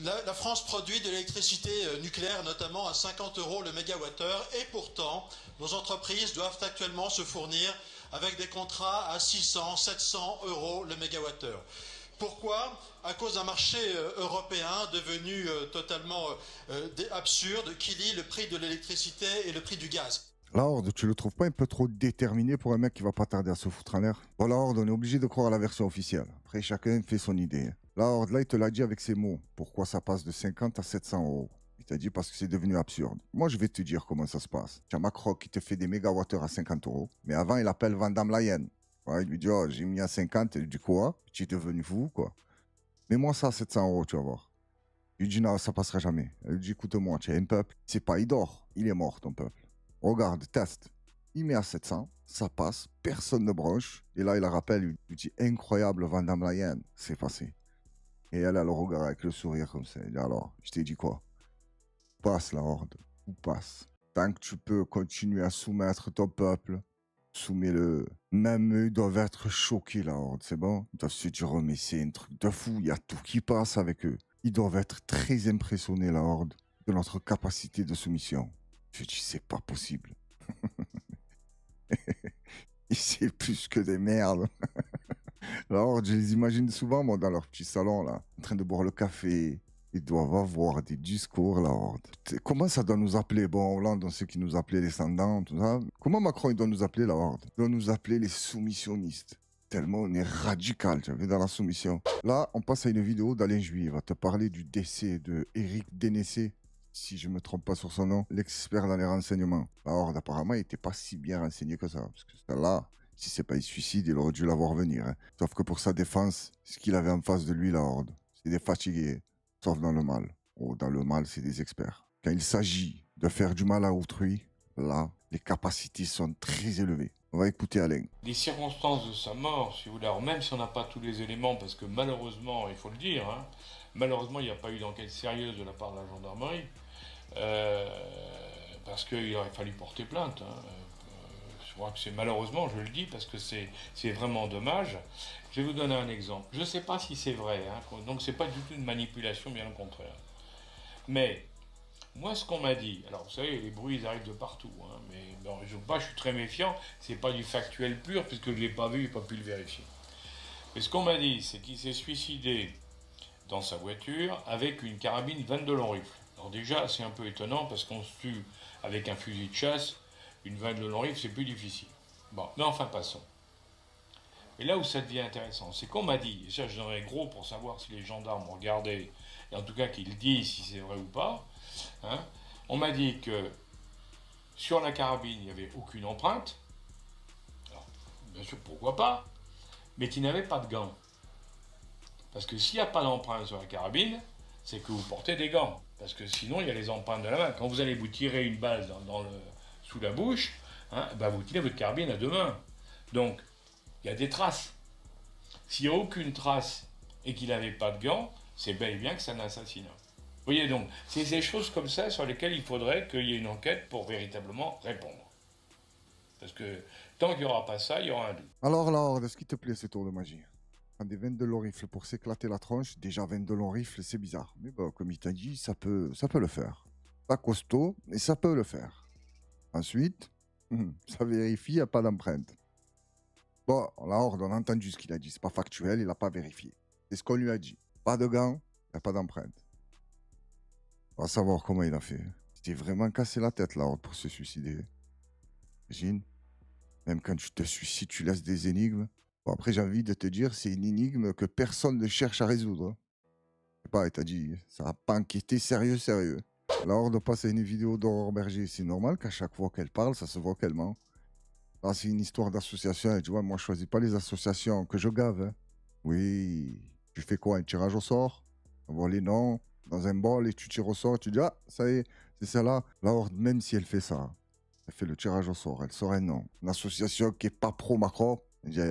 La France produit de l'électricité nucléaire, notamment à 50 euros le mégawattheure, et pourtant, nos entreprises doivent actuellement se fournir avec des contrats à 600, 700 euros le mégawattheure. Pourquoi? À cause d'un marché européen devenu totalement absurde qui lie le prix de l'électricité et le prix du gaz. La Horde, tu le trouves pas un peu trop déterminé pour un mec qui va pas tarder à se foutre en l'air? Bon, la Horde, on est obligé de croire à la version officielle. Après, chacun fait son idée. La Horde, là, il te l'a dit avec ses mots. Pourquoi ça passe de 50 à 700 euros? Il t'a dit parce que c'est devenu absurde. Moi, je vais te dire comment ça se passe. Tu as Macron qui te fait des mégawattheures à 50 euros. Mais avant, il appelle Van Damme Layen. Ouais, il lui dit, oh, j'ai mis à 50. Il lui dit quoi? Tu es devenu fou, quoi. Mais moi, ça à 700 euros, tu vas voir. Il lui dit, non, ça passera jamais. Il lui dit, écoute-moi, tu as un peuple. C'est pas, il dort. Il est mort, ton peuple. Regarde, teste. Il met à 700, ça passe, personne ne branche. Et là, il la rappelle, il lui dit incroyable Van Damme Layen, c'est passé. Et elle a le regard avec le sourire comme ça. Il dit alors, je t'ai dit quoi? Passe la Horde, ou passe. Tant que tu peux continuer à soumettre ton peuple, soumets-le. Même eux doivent être choqués, la Horde, c'est bon? Ils doivent se dire, oh, mais c'est un truc de fou, il y a tout qui passe avec eux. Ils doivent être très impressionnés, la Horde, de notre capacité de soumission. Je dis, c'est pas possible. C'est plus que des merdes. Alors, je les imagine souvent, moi, dans leur petit salon, là, en train de boire le café. Ils doivent avoir des discours, la Horde. Comment ça doit nous appeler? Bon, Hollande, on sait qu'il nous appelait les descendants, tout ça. Comment Macron, il doit nous appeler, la Horde? Il doit nous appeler les soumissionnistes. Tellement on est radical, tu vois, dans la soumission. Là, on passe à une vidéo d'Alain Juillet. Il va te parler du décès de Éric Dénessé, si je me trompe pas sur son nom, l'expert dans les renseignements. La Horde, apparemment, il était pas si bien renseigné que ça. Parce que celle-là, si c'est pas un suicide, il aurait dû l'avoir venir. Hein. Sauf que pour sa défense, ce qu'il avait en face de lui, la Horde, c'est des fatigués. Sauf dans le mal. Oh, dans le mal, c'est des experts. Quand il s'agit de faire du mal à autrui, là, les capacités sont très élevées. On va écouter Alain. Les circonstances de sa mort, si vous voulez, alors même si on n'a pas tous les éléments, parce que malheureusement, il faut le dire, hein, malheureusement, il n'y a pas eu d'enquête sérieuse de la part de la gendarmerie, parce qu'il aurait fallu porter plainte. Hein. Je crois que c'est malheureusement, je le dis, parce que c'est vraiment dommage. Je vais vous donner un exemple. Je ne sais pas si c'est vrai, hein, donc c'est pas du tout une manipulation, bien au contraire. Mais moi, ce qu'on m'a dit, alors vous savez, les bruits ils arrivent de partout, hein, mais bon, je suis très méfiant, c'est pas du factuel pur, puisque je ne l'ai pas vu, je n'ai pas pu le vérifier. Mais ce qu'on m'a dit, c'est qu'il s'est suicidé dans sa voiture avec une carabine 22 long rifle. Alors déjà, c'est un peu étonnant, parce qu'on se tue avec un fusil de chasse, une 22 long rifle, c'est plus difficile. Bon, mais enfin, passons. Et là où ça devient intéressant, c'est qu'on m'a dit, et ça je donnerais gros pour savoir si les gendarmes ont regardé, et en tout cas qu'ils disent si c'est vrai ou pas, hein, on m'a dit que sur la carabine, il n'y avait aucune empreinte, alors bien sûr pourquoi pas, mais qu'il n'avait pas de gants. Parce que s'il n'y a pas d'empreinte sur la carabine, c'est que vous portez des gants. Parce que sinon, il y a les empreintes de la main. Quand vous allez vous tirer une balle sous la bouche, hein, ben vous tirez votre carabine à deux mains. Donc, il y a des traces. S'il n'y a aucune trace et qu'il n'avait pas de gants, c'est bel et bien que c'est un assassinat. Vous voyez donc, c'est des choses comme ça sur lesquelles il faudrait qu'il y ait une enquête pour véritablement répondre. Parce que tant qu'il n'y aura pas ça, il y aura un doute. Alors, la Horde, est-ce qu'il te plaît ce tour de magie? Prendre des 22 longs rifles pour s'éclater la tronche, déjà 22 longs rifles, c'est bizarre. Mais bon, comme il t'a dit, ça peut le faire. Pas costaud, mais ça peut le faire. Ensuite, ça vérifie, il n'y a pas d'empreinte. Bon, la Horde, on a entendu ce qu'il a dit. C'est pas factuel, il n'a pas vérifié. C'est ce qu'on lui a dit. Pas de gants, il n'y a pas d'empreinte. On va savoir comment il a fait. Il s'était vraiment cassé la tête, la Horde, pour se suicider. Imagine. Même quand tu te suicides, tu laisses des énigmes. Bon, après, j'ai envie de te dire, c'est une énigme que personne ne cherche à résoudre. Je sais pas, il t'a dit, ça n'a pas enquêté sérieux. La Horde passe à une vidéo d'Aurore Berger. C'est normal qu'à chaque fois qu'elle parle, ça se voit qu'elle ment. Là, c'est une histoire d'association. Et tu vois, moi, je choisis pas les associations que je gave. Hein. Oui, tu fais quoi? Un tirage au sort? On voit les noms dans un bol et tu tires au sort. Tu dis, ah, ça y est, c'est celle-là. La Horde, même si elle fait ça, elle fait le tirage au sort. Elle sort un nom. Une association qui est pas pro-Macron. Elle dit,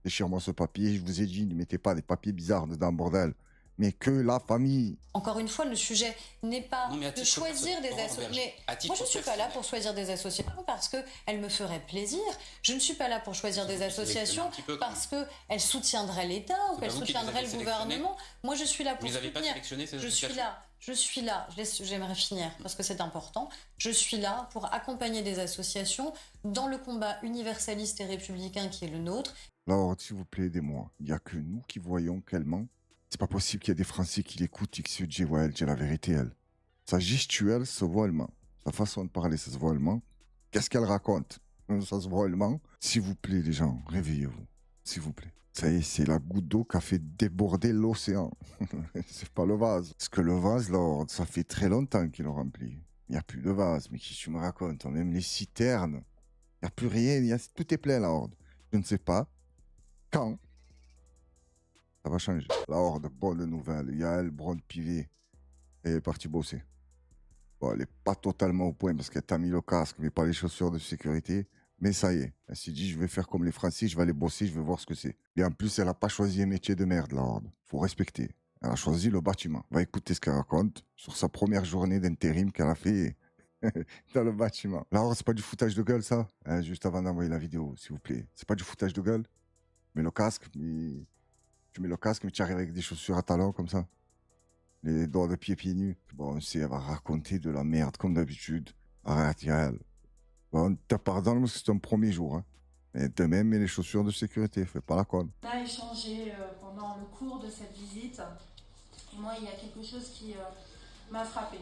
déchire-moi ce papier. Je vous ai dit, ne mettez pas des papiers bizarres dedans, bordel. mais que la famille. Encore une fois, le sujet n'est pas Non, mais à de titre choisir des personnel, associations. Mais à titre moi, je ne suis pas là personnel. pour choisir des associations parce qu'elles me feraient plaisir. Je ne suis pas là pour choisir des associations un petit peu, quand parce qu'elles soutiendraient l'État ou C'est qu'elles pas vous qui les soutiendraient avez le sélectionnées. gouvernement. Moi, je suis là Vous pour les avez pas soutenir. sélectionnés, ces Je suis associations? là. J'aimerais finir parce que c'est important. Je suis là pour accompagner des associations dans le combat universaliste et républicain qui est le nôtre. Alors, s'il vous plaît, aidez-moi. Il n'y a que nous qui voyons qu'elle ment. C'est pas possible qu'il y ait des Français qui l'écoutent et qui se disent, ouais, elle dit la vérité, elle. Sa gestuelle se voit, elle ment. Sa façon de parler, ça se voit, elle ment. Qu'est-ce qu'elle raconte? Ça se voit, elle ment. S'il vous plaît, les gens, réveillez-vous. S'il vous plaît. Ça y est, c'est la goutte d'eau qui a fait déborder l'océan. C'est pas le vase. Parce que le vase, là, ça fait très longtemps qu'il est rempli. Il n'y a plus de vase. Mais qui tu me racontes? Même les citernes. Il n'y a plus rien. Tout est plein, la horde. Je ne sais pas quand ça va changer. La horde, bonne nouvelle. Yael Braun-Pivet est partie bosser. Bon, elle n'est pas totalement au point parce qu'elle t'a mis le casque, mais pas les chaussures de sécurité. Mais ça y est, elle s'est dit, je vais faire comme les Français, je vais aller bosser, je vais voir ce que c'est. Et en plus, elle n'a pas choisi un métier de merde, la horde. Faut respecter. Elle a choisi le bâtiment. Va écouter ce qu'elle raconte sur sa première journée d'intérim qu'elle a fait dans le bâtiment. La horde, c'est pas du foutage de gueule, ça? Juste avant d'envoyer la vidéo, s'il vous plaît. C'est pas du foutage de gueule? Tu mets le casque, mais tu arrives avec des chaussures à talons comme ça. Les doigts de pieds nus. Bon, elle va raconter de la merde, comme d'habitude. Arrête, Yael. Bon, t'as pardon, mais c'est ton premier jour. Hein. Mais demain, mets les chaussures de sécurité, fais pas la conne. On a échangé pendant le cours de cette visite. Et moi, il y a quelque chose qui m'a frappée.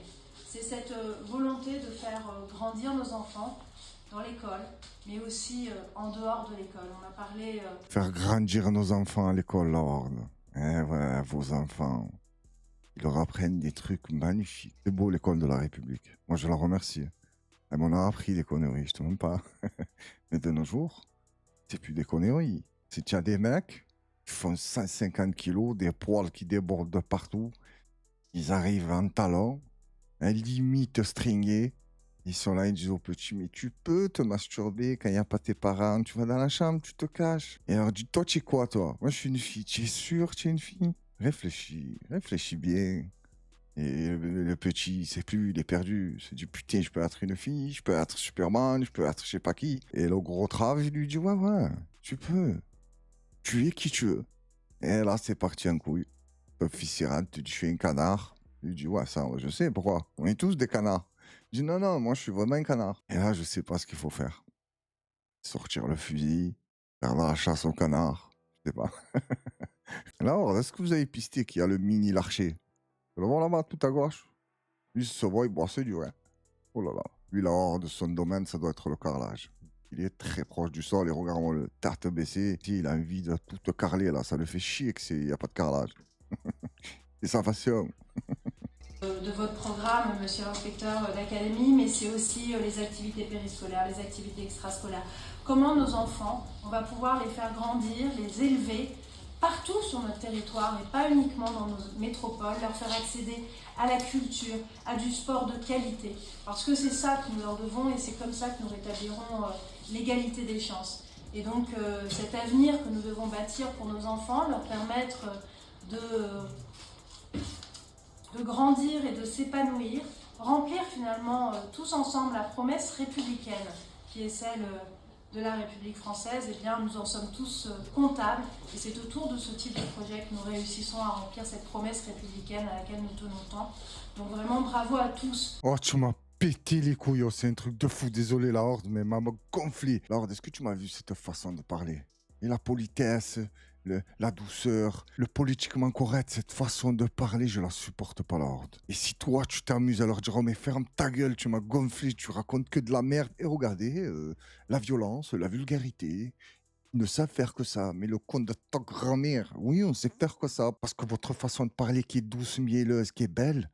C'est cette volonté de faire grandir nos enfants dans l'école, mais aussi en dehors de l'école. On a parlé... Faire grandir nos enfants à l'école, la horde. Eh ouais, vos enfants. Ils leur apprennent des trucs magnifiques. C'est beau, l'école de la République. Moi, je la remercie. Elle m'en a appris des conneries, je te mens pas. Mais de nos jours, c'est plus des conneries. Si tu as des mecs qui font 150 kilos, des poils qui débordent de partout, ils arrivent en talons, limite stringés, ils sont là, ils disent au petit, mais tu peux te masturber quand il n'y a pas tes parents, tu vas dans la chambre, tu te caches. Et alors, dis, toi, tu es quoi, toi? Moi, je suis une fille. Tu es sûr que tu es une fille? Réfléchis bien. Et le petit, il sait plus, il est perdu. Il se dit, putain, je peux être une fille, je peux être Superman, je peux être je sais pas qui. Et le gros trave, il lui dit, ouais, tu peux. Tu es qui tu veux. Et là, c'est parti en couille. Le fils il rentre, tu dis, je suis un canard. Il lui dit, ouais, ça, je sais, pourquoi? On est tous des canards. Il dit, non, moi, je suis vraiment un canard. Et là, je sais pas ce qu'il faut faire. Sortir le fusil, faire la chasse au canard. Je sais pas. Alors, est-ce que vous avez pisté qu'il y a le mini l'archer? Tu le vois là-bas, tout à gauche? Lui, se voit, il bosse du ouais. Oh là là. Lui, la horde de son domaine, ça doit être le carrelage. Il est très proche du sol et regarde-moi le tarte baissé. Il a envie de tout te carreler là. Ça le fait chier qu'il n'y a pas de carrelage. C'est sa passion. De votre programme, monsieur l'inspecteur d'académie, mais c'est aussi les activités périscolaires, les activités extrascolaires. Comment nos enfants, on va pouvoir les faire grandir, les élever partout sur notre territoire et pas uniquement dans nos métropoles, leur faire accéder à la culture, à du sport de qualité. Parce que c'est ça que nous leur devons et c'est comme ça que nous rétablirons l'égalité des chances. Et donc cet avenir que nous devons bâtir pour nos enfants, leur permettre de grandir et de s'épanouir, remplir finalement tous ensemble la promesse républicaine qui est celle de la République française, eh bien nous en sommes tous comptables et c'est autour de ce type de projet que nous réussissons à remplir cette promesse républicaine à laquelle nous tenons tant. Donc vraiment bravo à tous. Oh, tu m'as pété les couilles, oh, c'est un truc de fou. Désolé la horde, mais m'a gonflé. La horde, est-ce que tu m'as vu cette façon de parler? Et la politesse, la douceur, le politiquement correct, cette façon de parler, je la supporte pas, la horde. Et si toi, tu t'amuses à leur dire, oh mais ferme ta gueule, tu m'as gonflé, tu racontes que de la merde. Et regardez, la violence, la vulgarité, ils ne savent faire que ça. Mais le conte de ta grand-mère, oui, on sait faire que ça. Parce que votre façon de parler qui est douce, mielleuse, qui est belle,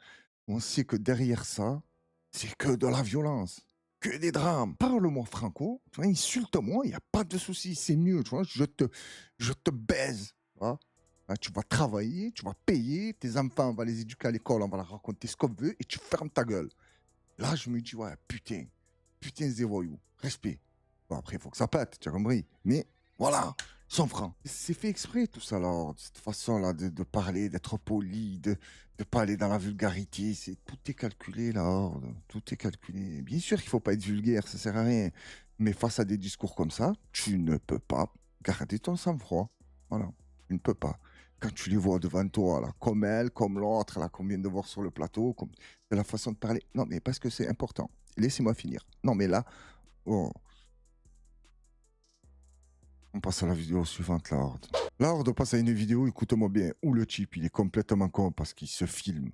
on sait que derrière ça, c'est que de la violence. Que des drames. Parle-moi franco, tu vois, insulte-moi, il n'y a pas de souci, c'est mieux, tu vois, je te baise, tu vois. Hein, tu vas travailler, tu vas payer, tes enfants, on va les éduquer à l'école, on va leur raconter ce qu'on veut et tu fermes ta gueule. Là, je me dis, ouais, putain, zéro voyou, respect. Bon, après, il faut que ça pète, tu as compris. Mais voilà, 100 francs. C'est fait exprès tout ça, là, cette façon-là de parler, d'être poli, de pas aller dans la vulgarité. Tout est calculé, là, tout est calculé. Bien sûr qu'il faut pas être vulgaire, ça sert à rien. Mais face à des discours comme ça, tu ne peux pas garder ton sang-froid. Voilà, tu ne peux pas. Quand tu les vois devant toi, là, comme elle, comme l'autre, là, qu'on vient de voir sur le plateau, comme de la façon de parler. Non, mais parce que c'est important. Laissez-moi finir. Non, mais là, oh. On passe à la vidéo suivante, Lord. Lord passe à une vidéo, écoute-moi bien, où le type, il est complètement con parce qu'il se filme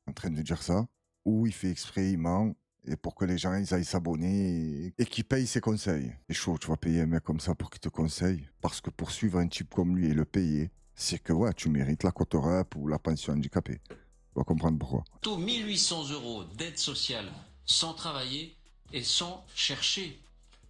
en train de dire ça, ou il fait exprès, il ment, et pour que les gens ils aillent s'abonner et qu'il paye ses conseils. C'est chaud, tu vas payer un mec comme ça pour qu'il te conseille, parce que pour suivre un type comme lui et le payer, c'est que ouais, tu mérites la cote rep ou la pension handicapée. Tu vas comprendre pourquoi. 1800 € d'aide sociale sans travailler et sans chercher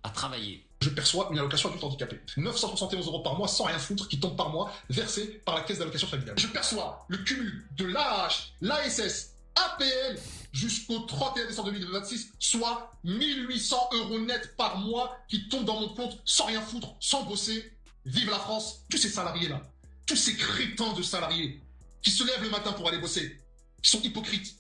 à travailler. Je perçois une allocation adulte handicapé. 971 € par mois sans rien foutre qui tombent par mois versés par la caisse d'allocation familiale. Je perçois le cumul de l'AAH, l'ASS, APL jusqu'au 31 décembre 2026, soit 1800 € net par mois qui tombent dans mon compte sans rien foutre, sans bosser. Vive la France. Tous ces salariés-là, tous ces crétins de salariés qui se lèvent le matin pour aller bosser, qui sont hypocrites,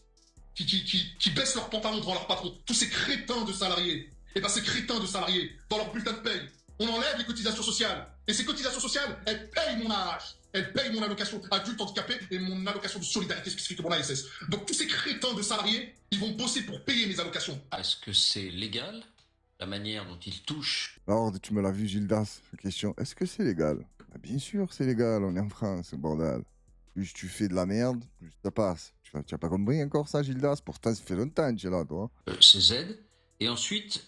qui baissent leurs pantalons devant leur patron, tous ces crétins de salariés. Et bien ces crétins de salariés, dans leur bulletin de paye, on enlève les cotisations sociales. Et ces cotisations sociales, elles payent mon AH, elles payent mon allocation adulte handicapé et mon allocation de solidarité spécifique, mon ASS. Donc tous ces crétins de salariés, ils vont bosser pour payer mes allocations. Est-ce que c'est légal, la manière dont ils touchent? Lord, tu me l'as vu, Gildas. Question, est-ce que c'est légal? Bah, bien sûr, c'est légal, on est en France, bordel. Plus tu fais de la merde, plus ça passe. Tu n'as pas compris encore ça, Gildas? Pourtant, ça fait longtemps que tu es là, toi. Ces aides. Et ensuite,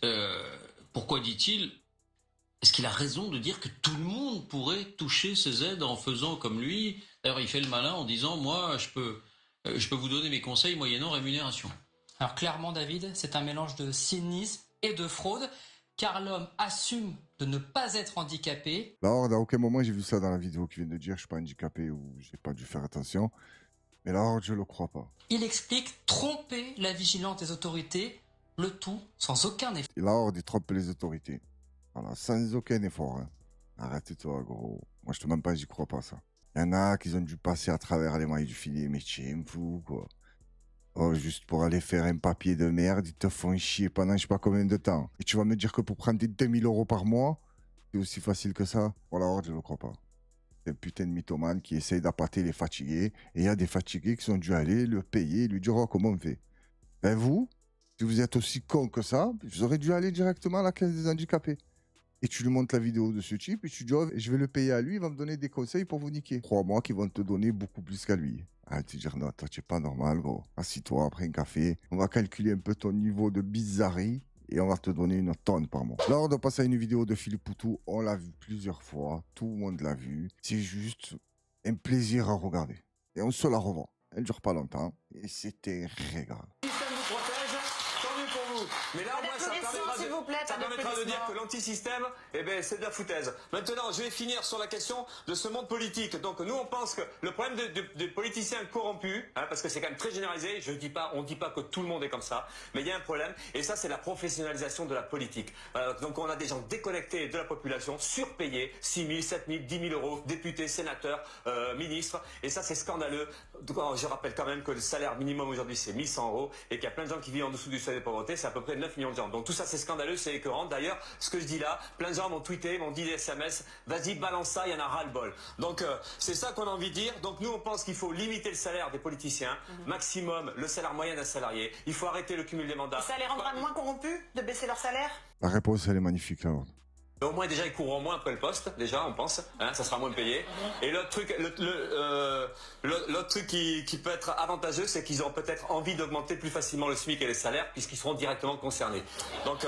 pourquoi dit-il, est-ce qu'il a raison de dire que tout le monde pourrait toucher ces aides en faisant comme lui? D'ailleurs, il fait le malin en disant, moi, je peux vous donner mes conseils moyennant rémunération. Alors clairement, David, c'est un mélange de cynisme et de fraude, car l'homme assume de ne pas être handicapé. Lord, à aucun moment j'ai vu ça dans la vidéo qui vient de dire je suis pas handicapé ou j'ai pas dû faire attention. Mais Lord, je le crois pas. Il explique tromper la vigilance des autorités, le tout sans aucun effort. Et Lord, il trompe les autorités. Voilà, sans aucun effort. Hein. Arrête-toi, gros. Moi, je te mens pas, j'y crois pas, ça. Il y en a qui ont dû passer à travers les mailles du filet, mais tu me fous, quoi. Oh, juste pour aller faire un papier de merde, ils te font chier pendant je sais pas combien de temps. Et tu vas me dire que pour prendre des 2000 € par mois, c'est aussi facile que ça? Voilà, je le crois pas. C'est un putain de mythomane qui essaye d'appâter les fatigués. Et il y a des fatigués qui ont dû aller le payer et lui dire oh, comment on fait? Ben vous, si vous êtes aussi con que ça, vous aurez dû aller directement à la caisse des handicapés. Et tu lui montres la vidéo de ce type et tu dis oh, je vais le payer à lui, il va me donner des conseils pour vous niquer. Crois-moi qu'ils vont te donner beaucoup plus qu'à lui. Arrête de te dire non, toi tu es pas normal, gros. Assis-toi après un café. On va calculer un peu ton niveau de bizarrerie et on va te donner une tonne par mois. Là, on doit passer à une vidéo de Philippe Poutou. On l'a vu plusieurs fois. Tout le monde l'a vu. C'est juste un plaisir à regarder. Et on se la revend. Elle dure pas longtemps et c'était régal. Mais là, au moins, ça permettra de dire que l'antisystème, eh ben, c'est de la foutaise. Maintenant, je vais finir sur la question de ce monde politique. Donc, nous, on pense que le problème des politiciens corrompus, hein, parce que c'est quand même très généralisé, on dit pas que tout le monde est comme ça, mais il y a un problème, et ça, c'est la professionnalisation de la politique. Donc, on a des gens déconnectés de la population, surpayés, 6 000, 7 000, 10 000 €, députés, sénateurs, ministres, et ça, c'est scandaleux. Donc, je rappelle quand même que le salaire minimum aujourd'hui, c'est 1 100 €, et qu'il y a plein de gens qui vivent en dessous du seuil de pauvreté, c'est à peu près 9 millions de gens. Donc tout ça c'est scandaleux, c'est écœurant. D'ailleurs, ce que je dis là, plein de gens m'ont tweeté, m'ont dit des SMS, vas-y balance ça, il y en a ras le bol. Donc c'est ça qu'on a envie de dire. Donc nous on pense qu'il faut limiter le salaire des politiciens, maximum le salaire moyen d'un salarié. Il faut arrêter le cumul des mandats. Ça les rendra moins corrompus de baisser leur salaire? La réponse elle est magnifique là. Au moins déjà ils courront moins après le poste, déjà on pense, hein, ça sera moins payé. Et l'autre truc qui peut être avantageux, c'est qu'ils auront peut-être envie d'augmenter plus facilement le SMIC et les salaires, puisqu'ils seront directement concernés. Donc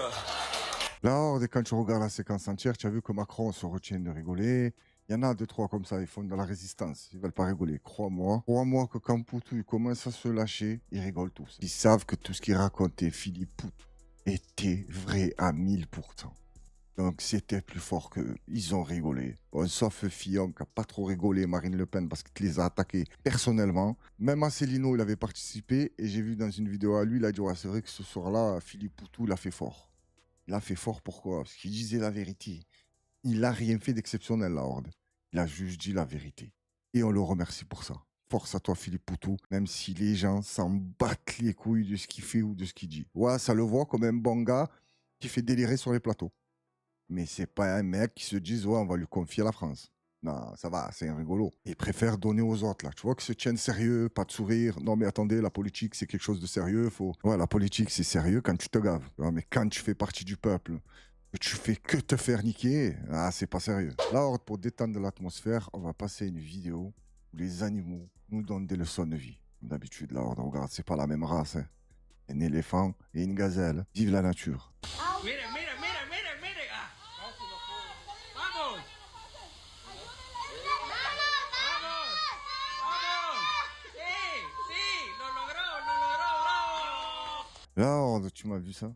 là, quand tu regardes la séquence entière, tu as vu que Macron se retient de rigoler. Il y en a 2-3 comme ça, ils font de la résistance. Ils veulent pas rigoler, crois-moi. Crois-moi que quand Poutou commence à se lâcher, ils rigolent tous. Ils savent que tout ce qu'il racontait Philippe Poutou était vrai à 1000%. Donc c'était plus fort qu'eux. Ils ont rigolé. Bon, sauf Fillon qui n'a pas trop rigolé, Marine Le Pen, parce qu'il les a attaqués personnellement. Même Asselineau, il avait participé. Et j'ai vu dans une vidéo à lui, il a dit ouais, c'est vrai que ce soir-là, Philippe Poutou, il a fait fort. Il a fait fort pourquoi? Parce qu'il disait la vérité. Il n'a rien fait d'exceptionnel, la Horde. Il a juste dit la vérité. Et on le remercie pour ça. Force à toi, Philippe Poutou, même si les gens s'en battent les couilles de ce qu'il fait ou de ce qu'il dit. Ouais, ça le voit comme un bon gars qui fait délirer sur les plateaux. Mais c'est pas un mec qui se dise, ouais, on va lui confier la France. Non, ça va, c'est un rigolo. Il préfère donner aux autres, là. Tu vois, que se tiennent sérieux, pas de sourire. Non, mais attendez, la politique, c'est quelque chose de sérieux. Ouais, la politique, c'est sérieux quand tu te gaves. Non, mais quand tu fais partie du peuple, que tu fais que te faire niquer, ah, c'est pas sérieux. Là, pour détendre l'atmosphère, on va passer une vidéo où les animaux nous donnent des leçons de vie. Comme d'habitude, là, regarde, c'est pas la même race, hein. Un éléphant et une gazelle. Vive la nature. Là, Horde, tu m'as vu ça?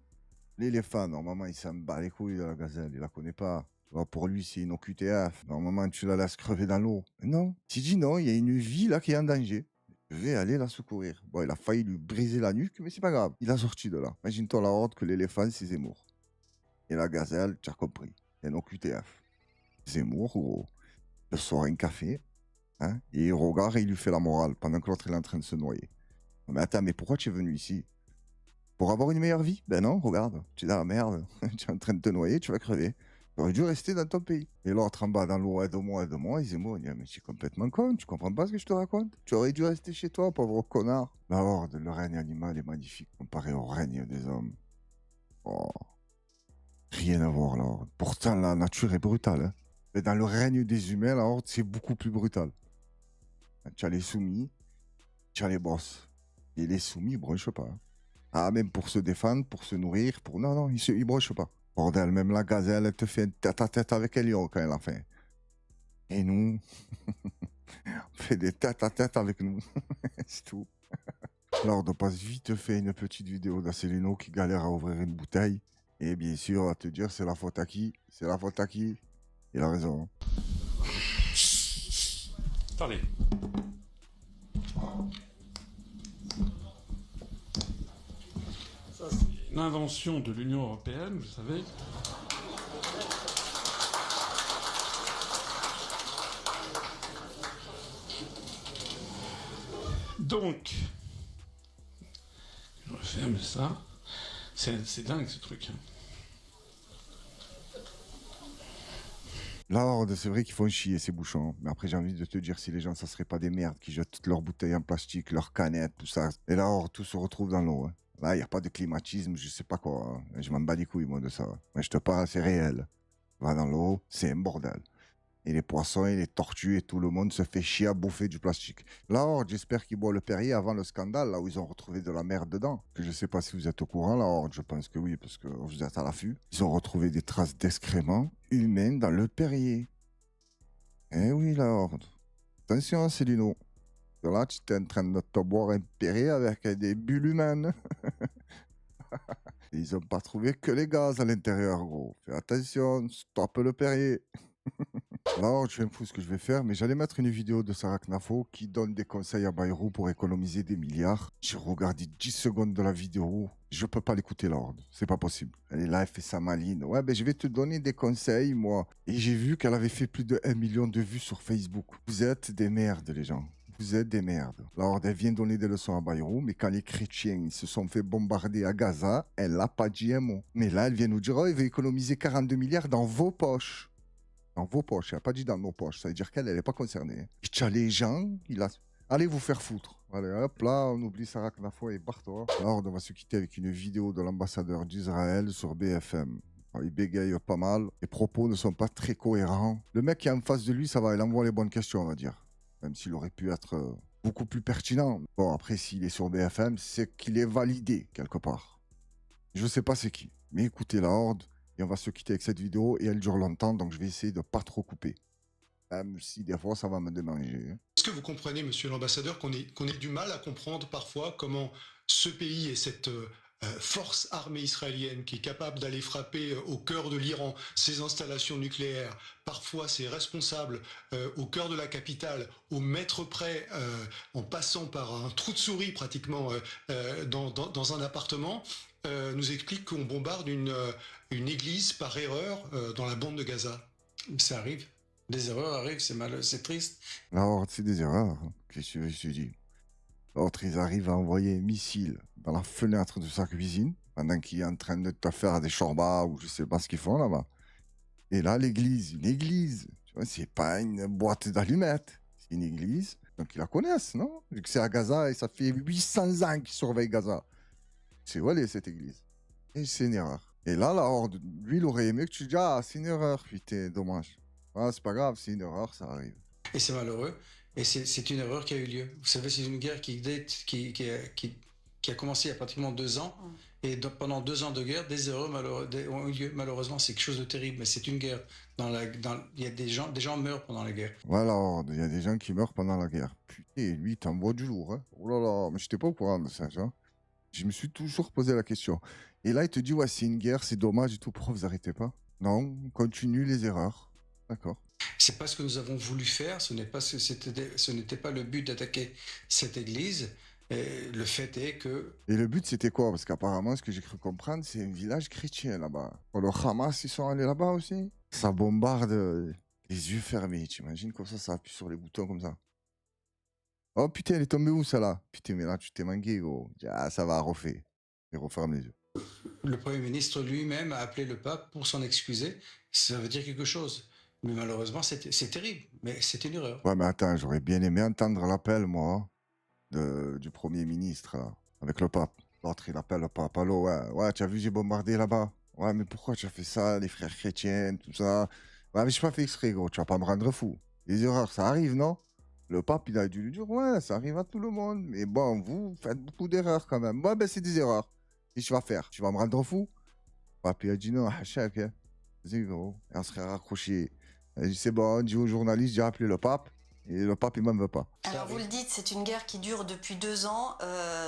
L'éléphant, normalement, il s'en bat les couilles de la gazelle, il la connaît pas. Tu vois, pour lui, c'est une OQTF. Normalement, tu la laisses crever dans l'eau. Non, tu dis non, il y a une vie là qui est en danger. Je vais aller la secourir. Bon, il a failli lui briser la nuque, mais c'est pas grave. Il a sorti de là. Imagine-toi la Horde que l'éléphant, c'est Zemmour. Et la gazelle, tu as compris, c'est une OQTF. Zemmour, gros, il sort un café, hein, et il regarde et il lui fait la morale pendant que l'autre est en train de se noyer. Mais attends, mais pourquoi tu es venu ici? Pour avoir une meilleure vie? Ben non, regarde, tu es dans la merde, tu es en train de te noyer, tu vas crever. Tu aurais dû rester dans ton pays. Et l'autre en bas dans l'eau, aide-moi, et Zemmour, il dit, mais tu es complètement con, tu comprends pas ce que je te raconte? Tu aurais dû rester chez toi, pauvre connard. La Horde, le règne animal est magnifique comparé au règne des hommes. Oh, rien à voir, la Horde. Pourtant, la nature est brutale. Hein. Mais dans le règne des humains, la Horde, c'est beaucoup plus brutal. Tu as les soumis, tu as les boss. Et les soumis, ils brochent pas. Hein. Ah, même pour se défendre, pour se nourrir, pour... Non, ils brochent pas. Bordel, même la gazelle, elle te fait un tête-à-tête avec un lion quand elle a faim. Et nous, on fait des tête-à-tête avec nous. C'est tout. Alors, on passe vite fait une petite vidéo d'Asselineau qui galère à ouvrir une bouteille. Et bien sûr, on va te dire, c'est la faute à qui? C'est la faute à qui? Il a raison. Attendez. Ça, c'est une invention de l'Union européenne, vous savez. Donc, je referme ça. C'est dingue ce truc. La Horde, c'est vrai qu'ils font chier ces bouchons. Mais après, j'ai envie de te dire, si les gens, ça serait pas des merdes qui jettent toutes leurs bouteilles en plastique, leurs canettes, tout ça. Et la Horde, tout se retrouve dans l'eau. Hein. Là, il n'y a pas de climatisme, je sais pas quoi. Hein. Je m'en bats les couilles, moi, de ça. Mais je te parle, c'est réel. Va dans l'eau, c'est un bordel. Et les poissons et les tortues et tout le monde se fait chier à bouffer du plastique. La Horde, j'espère qu'ils boivent le Perrier avant le scandale, là où ils ont retrouvé de la merde dedans. Que je sais pas si vous êtes au courant, la Horde, je pense que oui, parce que vous êtes à l'affût. Ils ont retrouvé des traces d'excréments humains dans le Perrier. Eh oui, la Horde. Attention, Célino. Là, tu es en train de te boire un Perrier avec des bulles humaines. Ils ont pas trouvé que les gaz à l'intérieur, gros. Fais attention, stoppe le Perrier. Alors, je vais me foutre ce que je vais faire, mais j'allais mettre une vidéo de Sarah Knafo qui donne des conseils à Bayrou pour économiser des milliards. J'ai regardé 10 secondes de la vidéo. Je peux pas l'écouter, la Horde. C'est pas possible. Elle est là, elle fait sa maline. Ouais, ben je vais te donner des conseils, moi. Et j'ai vu qu'elle avait fait plus de 1 million de vues sur Facebook. Vous êtes des merdes, les gens. Vous êtes des merdes. La Horde, elle vient donner des leçons à Bayrou, mais quand les chrétiens se sont fait bombarder à Gaza, elle n'a pas dit un mot. Mais là, elle vient nous dire, oh, il va économiser 42 milliards dans vos poches. Dans vos poches, elle n'a pas dit dans nos poches. Ça veut dire qu'elle n'est pas concernée. Et tu as les gens, allez vous faire foutre. Allez, hop, là, on oublie Sarah Knafo et barre-toi. Alors, on va se quitter avec une vidéo de l'ambassadeur d'Israël sur BFM. Alors, il bégaye pas mal. Les propos ne sont pas très cohérents. Le mec qui est en face de lui, ça va, il envoie les bonnes questions, on va dire. Même s'il aurait pu être beaucoup plus pertinent. Bon, après, s'il est sur BFM, c'est qu'il est validé, quelque part. Je sais pas c'est qui. Mais écoutez, la Horde. Et on va se quitter avec cette vidéo et elle dure longtemps, donc je vais essayer de pas trop couper. Même si des fois ça va me démanger. Est-ce que vous comprenez, monsieur l'ambassadeur, qu'on ait du mal à comprendre parfois comment ce pays et cette force armée israélienne qui est capable d'aller frapper au cœur de l'Iran, ses installations nucléaires, parfois ses responsables au cœur de la capitale, au mètre près, en passant par un trou de souris pratiquement dans un appartement, nous explique qu'on bombarde une église par erreur dans la bande de Gaza. Ça arrive. Des erreurs arrivent, c'est triste. La Horde, c'est des erreurs. Hein. Qu'est-ce que tu veux que je te dise? L'autre, ils arrivent à envoyer un missile dans la fenêtre de sa cuisine pendant qu'il est en train de te faire des chorbas ou je sais pas ce qu'ils font là-bas. Et là, l'église, une église, tu vois, c'est pas une boîte d'allumettes, c'est une église. Donc ils la connaissent, non? Vu que c'est à Gaza et ça fait 800 ans qu'ils surveillent Gaza. C'est où elle est, cette église? Et c'est une erreur. Et là, la Horde, lui, il aurait aimé que tu dises, ah, c'est une erreur, putain, dommage. Ah, c'est pas grave, c'est une erreur, ça arrive. Et c'est malheureux. Et c'est une erreur qui a eu lieu. Vous savez, c'est une guerre qui a commencé il y a pratiquement 2 ans. Et pendant 2 ans de guerre, des erreurs ont eu lieu. Malheureusement, c'est quelque chose de terrible. Mais c'est une guerre. Il y a des gens meurent pendant la guerre. Voilà, il y a des gens qui meurent pendant la guerre. Putain, lui, il t'envoie du lourd. Hein. Oh là là, mais j'étais pas au courant de ça. Hein. Je me suis toujours posé la question. Et là, il te dit, ouais, c'est une guerre, c'est dommage et tout. Pourquoi vous arrêtez pas? Non, on continue les erreurs. D'accord. C'est pas ce que nous avons voulu faire. Ce n'était pas le but d'attaquer cette église. Et le fait est que... Et le but, c'était quoi? Parce qu'apparemment, ce que j'ai cru comprendre, c'est un village chrétien là-bas. Le Hamas, ils sont allés là-bas aussi. Ça bombarde les yeux fermés. Tu imagines comme ça appuie sur les boutons comme ça. Oh putain, elle est tombée où, ça là? Putain, mais là, tu t'es manqué, gros. Ah, ça va, refait. Et referme les yeux. Le Premier ministre lui-même a appelé le pape pour s'en excuser. Ça veut dire quelque chose. Mais malheureusement, c'est terrible. Mais c'était une erreur. Ouais, mais attends, j'aurais bien aimé entendre l'appel, moi, du Premier ministre, là, avec le pape. L'autre, il appelle le pape. Allô, ouais, tu as vu, j'ai bombardé là-bas. Ouais, mais pourquoi tu as fait ça, les frères chrétiens, tout ça? Ouais, mais je pas fait exprès, gros. Tu vas pas me rendre fou. Les erreurs, ça arrive, non? Le pape, il a dû lui dire, ouais, ça arrive à tout le monde. Mais bon, vous faites beaucoup d'erreurs quand même. Ouais, ben, c'est des erreurs. Qu'est-ce que tu vas faire? Tu vas me rendre fou? Le pape, il a dit non, hachak, hein. Vas-y, gros. Et on serait raccroché. C'est bon, dis au journaliste, j'ai appelé le pape. Et le pape, il m'en veut pas. Alors vous le dites, c'est une guerre qui dure depuis 2 ans.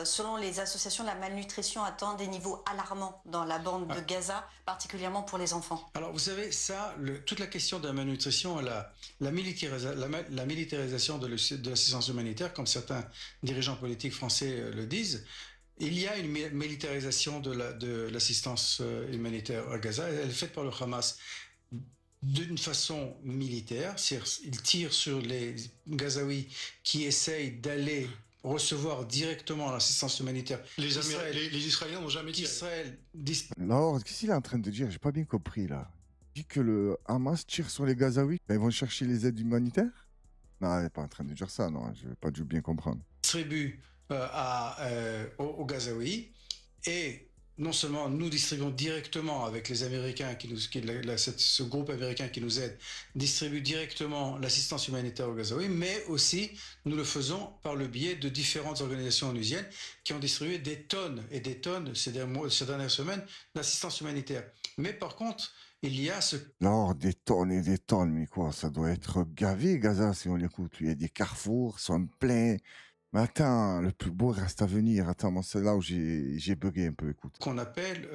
Selon les associations, la malnutrition atteint des niveaux alarmants dans la bande de Gaza, particulièrement pour les enfants. Alors vous savez, ça, toute la question de la malnutrition, la militarisation de l'assistance humanitaire, comme certains dirigeants politiques français le disent, il y a une militarisation de l'assistance humanitaire à Gaza. Elle est faite par le Hamas d'une façon militaire. Ils tirent sur les Gazaouis qui essayent d'aller recevoir directement l'assistance humanitaire. Les Israéliens n'ont jamais tiré. Alors, qu'est-ce qu'il est en train de dire? J'ai pas bien compris, là. Il dit que le Hamas tire sur les Gazaouis. Ils vont chercher les aides humanitaires? Non, il n'est pas en train de dire ça, non. Je n'ai pas dû bien comprendre. Distribue aux Gazaouis et non seulement nous distribuons directement avec les Américains, ce groupe américain qui nous aide, distribue directement l'assistance humanitaire aux Gazaouis, mais aussi nous le faisons par le biais de différentes organisations onusiennes qui ont distribué des tonnes et des tonnes ces dernières semaines d'assistance humanitaire. Mais par contre, il y a ce... Non, des tonnes et des tonnes, mais quoi, ça doit être gavé, Gaza, si on l'écoute. Il y a des carrefours, ils sont pleins. Mais attends, le plus beau reste à venir. Attends, moi, c'est là où j'ai bugué un peu, écoute. Qu'on appelle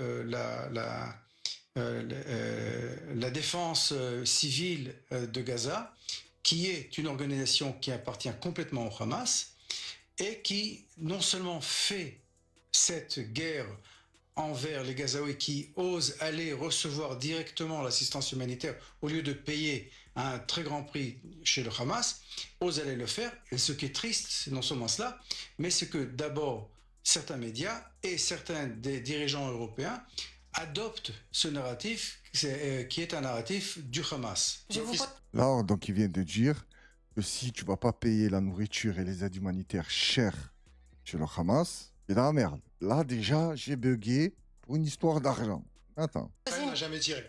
la défense civile de Gaza, qui est une organisation qui appartient complètement au Hamas et qui non seulement fait cette guerre envers les Gazaouis qui osent aller recevoir directement l'assistance humanitaire au lieu de payer un très grand prix chez le Hamas, osent aller le faire. Et ce qui est triste, c'est non seulement cela, mais c'est que d'abord, certains médias et certains des dirigeants européens adoptent ce narratif qui est un narratif du Hamas. Là, donc, il vient de dire que si tu vas pas payer la nourriture et les aides humanitaires chères chez le Hamas, c'est dans la merde. Là, déjà, j'ai bugué pour une histoire d'argent. Attends. Il n'a jamais tiré.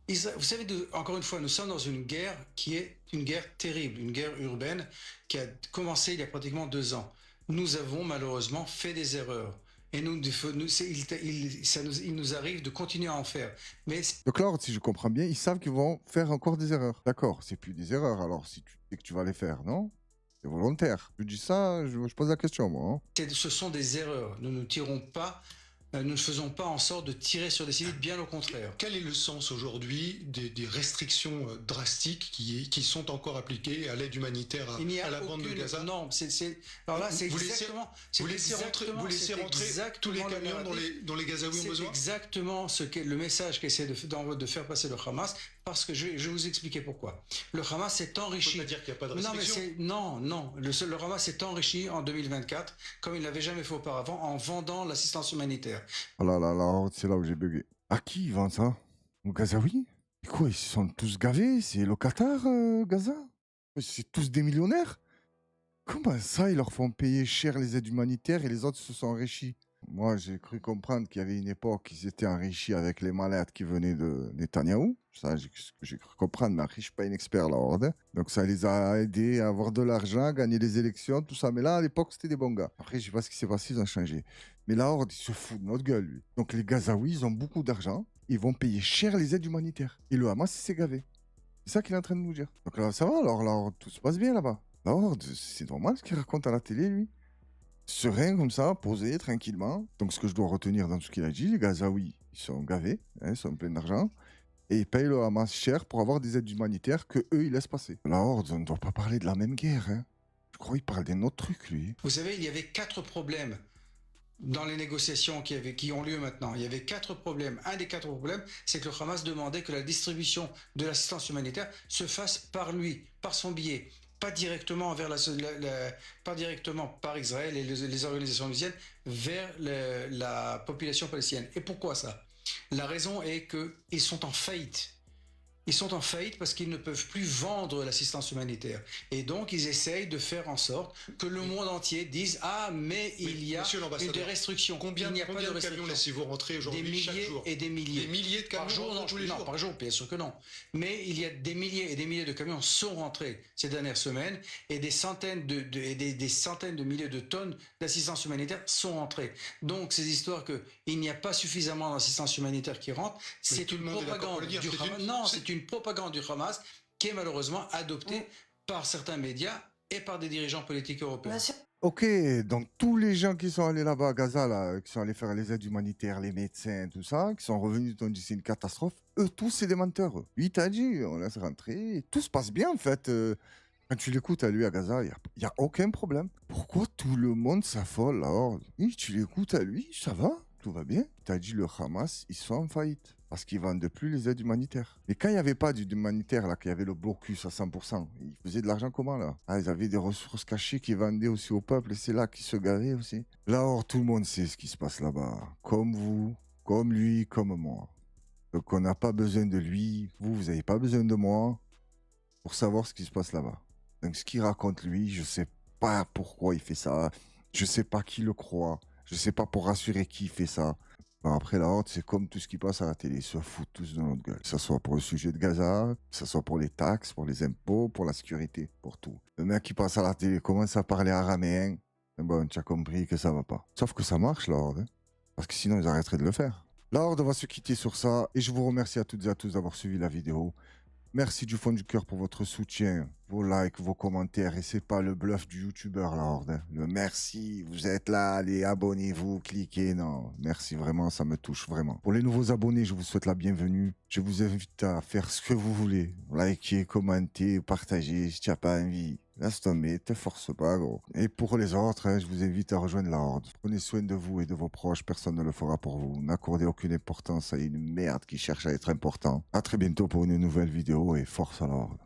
Vous savez, encore une fois, nous sommes dans une guerre qui est une guerre terrible, une guerre urbaine qui a commencé il y a pratiquement 2 ans. Nous avons malheureusement fait des erreurs. Et il nous arrive de continuer à en faire. Mais... Donc là, si je comprends bien, ils savent qu'ils vont faire encore des erreurs. D'accord, c'est plus des erreurs alors, si tu sais que tu vas les faire, non? C'est volontaire. Je dis ça, je pose la question, moi. Hein. Ce sont des erreurs. Nous ne tirons pas nous ne faisons pas en sorte de tirer sur des civils, bien au contraire. Quel est le sens aujourd'hui des restrictions drastiques qui sont encore appliquées à l'aide humanitaire à la bande de Gaza? Non, alors là, c'est exactement... Vous laissez rentrer tous les camions dont les Gazaouis ont besoin? C'est exactement le message qu'essaie de faire passer le Hamas, parce que je vais vous expliquer pourquoi. Le Hamas s'est enrichi... On peut pas dire qu'il n'y a pas de restriction. Non. Le Hamas s'est enrichi en 2024, comme il ne l'avait jamais fait auparavant, en vendant l'assistance humanitaire. Oh là là là, c'est là où j'ai bugué. À qui ils vendent ça? Aux Gazaouis? Et quoi, ils sont tous gavés? C'est le Qatar, Gaza? C'est tous des millionnaires? Comment ça, ils leur font payer cher les aides humanitaires et les autres se sont enrichis? Moi, j'ai cru comprendre qu'il y avait une époque, ils étaient enrichis avec les malades qui venaient de Netanyahou. Ça, j'ai cru comprendre, mais après, je ne suis pas un expert là, hein. Donc, ça les a aidés à avoir de l'argent, gagner les élections, tout ça. Mais là, à l'époque, c'était des bons gars. Après, je ne sais pas ce qui s'est passé, ils ont changé. Mais la Horde, ils se foutent de notre gueule, lui. Donc, les Gazaouis, ils ont beaucoup d'argent. Ils vont payer cher les aides humanitaires. Et le Hamas, il s'est gavé. C'est ça qu'il est en train de nous dire. Donc là, ça va, alors, là, tout se passe bien là-bas. La Horde, c'est normal ce qu'il raconte à la télé, lui. Serein comme ça, posé, tranquillement. Donc ce que je dois retenir dans tout ce qu'il a dit, les Gazaouis, ils sont gavés, hein, ils sont pleins d'argent. Et ils payent le Hamas cher pour avoir des aides humanitaires que eux ils laissent passer. La Horde, on ne doit pas parler de la même guerre. Hein. Je crois qu'il parle d'un autre truc, lui. Vous savez, il y avait 4 problèmes dans les négociations qui ont lieu maintenant. Il y avait 4 problèmes. Un des 4 problèmes, c'est que le Hamas demandait que la distribution de l'assistance humanitaire se fasse par lui, par son biais. Pas directement pas directement par Israël et les organisations onusiennes vers la population palestinienne. Et pourquoi ça? La raison est qu'ils sont en faillite. Ils sont en faillite parce qu'ils ne peuvent plus vendre l'assistance humanitaire. Et donc, ils essayent de faire en sorte que le monde entier dise « Ah, mais il y a des restrictions. » Combien de camions laissez-vous rentrer aujourd'hui chaque jour? Et des milliers. Des milliers de camions par jour, tous les jours? Non, par jour, bien sûr que non. Mais il y a des milliers et des milliers de camions sont rentrés ces dernières semaines et des centaines de milliers de tonnes d'assistance humanitaire sont rentrées. Donc, ces histoires qu'il n'y a pas suffisamment d'assistance humanitaire qui rentre, c'est une propagande du Hamas. Non, c'est une propagande du Hamas qui est malheureusement adoptée par certains médias et par des dirigeants politiques européens. Ok, donc tous les gens qui sont allés là-bas à Gaza, là, qui sont allés faire les aides humanitaires, les médecins, tout ça, qui sont revenus, ils ont dit c'est une catastrophe, eux tous c'est des menteurs. Lui t'a dit, on laisse rentrer, et tout se passe bien en fait. Quand tu l'écoutes à lui à Gaza, il n'y a aucun problème. Pourquoi tout le monde s'affole la Horde? Oui, tu l'écoutes à lui, ça va, tout va bien. T'as dit le Hamas, ils sont en faillite. Parce qu'ils ne vendent plus les aides humanitaires. Mais quand il n'y avait pas d'aide humanitaire, là, qu'il y avait le blocus à 100%, ils faisaient de l'argent comment, là? Ah, ils avaient des ressources cachées qu'ils vendaient aussi au peuple, et c'est là qu'ils se gavaient aussi. Là, or, tout le monde sait ce qui se passe là-bas. Comme vous, comme lui, comme moi. Donc, on n'a pas besoin de lui. Vous n'avez pas besoin de moi pour savoir ce qui se passe là-bas. Donc, ce qu'il raconte, lui, je ne sais pas pourquoi il fait ça. Je ne sais pas qui le croit. Je ne sais pas pour rassurer qui il fait ça. Après, la Horde, c'est comme tout ce qui passe à la télé. Ils se foutent tous de notre gueule. Que ce soit pour le sujet de Gaza, que ce soit pour les taxes, pour les impôts, pour la sécurité, pour tout. Le mec qui passe à la télé commence à parler araméen. Bon, tu as compris que ça va pas. Sauf que ça marche, la Horde. Hein, parce que sinon, ils arrêteraient de le faire. La Horde va se quitter sur ça. Et je vous remercie à toutes et à tous d'avoir suivi la vidéo. Merci du fond du cœur pour votre soutien, vos likes, vos commentaires. Et c'est pas le bluff du youtubeur, la Horde. Le merci, vous êtes là, allez, abonnez-vous, cliquez. Non, merci vraiment, ça me touche vraiment. Pour les nouveaux abonnés, je vous souhaite la bienvenue. Je vous invite à faire ce que vous voulez. Liker, commenter, partager si tu n'as pas envie. Laisse tomber, te force pas, gros. Et pour les autres, hein, je vous invite à rejoindre la Horde. Prenez soin de vous et de vos proches, personne ne le fera pour vous. N'accordez aucune importance à une merde qui cherche à être important. À très bientôt pour une nouvelle vidéo et force à la Horde.